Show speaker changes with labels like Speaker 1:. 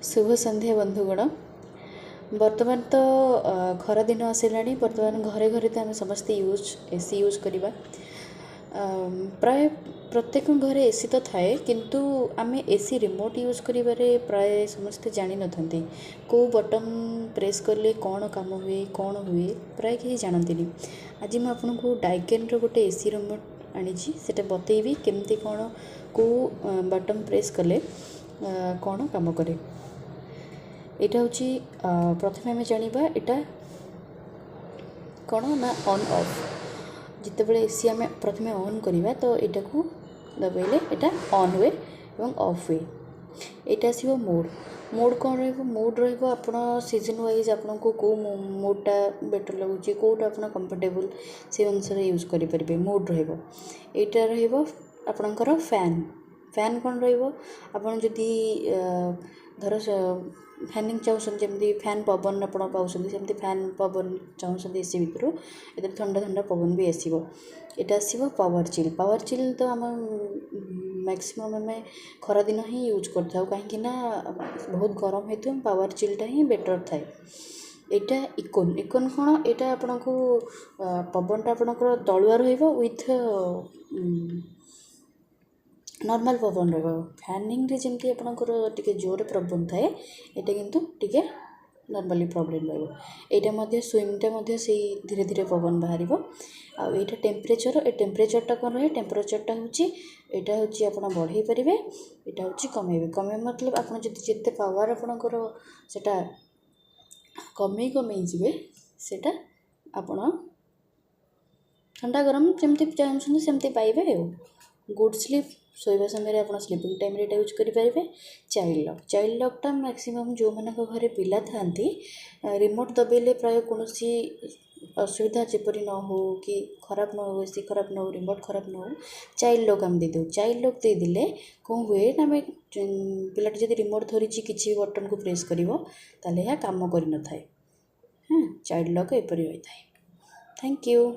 Speaker 1: शुभ संध्या बंधुगण बर्तमान तो खरा दिन आसला बर्तमान घरे घरे तो आम समस्ते एसी यूज करवा प्राय प्रत्येक घरे एसी तो थाए किंतु आम एसी रिमोट यूज करिबारे प्राय समस्ते जानी न थांती को बटन प्रेस करले कौन काम हुए कौन हुए प्राय कहीं जानती। आज मैं आपको डाइकेन रो गोटे एसी रिमोट आनी सेटा बतेबी केमती कौन को बटन प्रेस कले कौन काम करे। एटा होची प्रथमे आम जानिबा एटा कौन ना ऑन ऑफ जिते बड़े एसी आम प्रथमे ऑन करवा तो यहाँ को दबाइले एटा ऑन हुए और ऑफ हुए। एटा आसो मोड मोड कौन रोड रोड सीजन वाइज आपन को कौ मोडटा बेटर लगुच कौटा आप कंफर्टेबल से अनुसार यूज करेंगे मोड रहीटा रहीपर फैन फैन कौन रही धर फैनिंग चाहते जमी फैन पवन आप पाँच फैन पवन चाहते एसी भितर ये ठंडा ठंडा पवन भी आसो। यहाँ आसो पावर चिल तो आम मैक्सिमम आम खरा दिन ही यूज कर कहीं बहुत गरम होता पावर चिलटा ही बेटर थाए। यहाँ इकोन इकोन कौन यहाँ आपन को पवनटा आपंकर तलुआ विथ नॉर्मल पवन फैनिंग रे जमती आपंकर टे जोर पवन थाए यहाँ किंतु टे नॉर्मली प्रॉब्लम रहा स्विंगटा से धीरे धीरे पवन बाहर आईटा टेम्परेचर टेम्परेचरटा कौन रहे टेम्परेचरटा हूँ यहाँ हूँ आप बढ़े पारे यहाँ हूँ कमे मतलब आप जिते पावर आपंकर सेटा कमे कमे जी सेटा आपण ठंडा गरम जमती चाहते सेमती पाइबे। गुड स्लीप शोवा समय आप स्लीपिंग टाइम रे यूज करेंगे। चाइल्ड लॉकटा मैक्सिमम जो मान घरे पिला था रिमोट दबेले प्राय कौन असुविधा जपरी न हो कि खराब न हो एसी खराब न हो रिमोट खराब न हो चाइल्ड लॉक आम दे दो। चाइल्ड लॉक दे देले कौन हुए ना आम पिलाटी जब रिमोट धरी किसी बटन को प्रेस कर कम कर न था। हाँ चाइल्ड लॉक एपरी होता है। Thank you.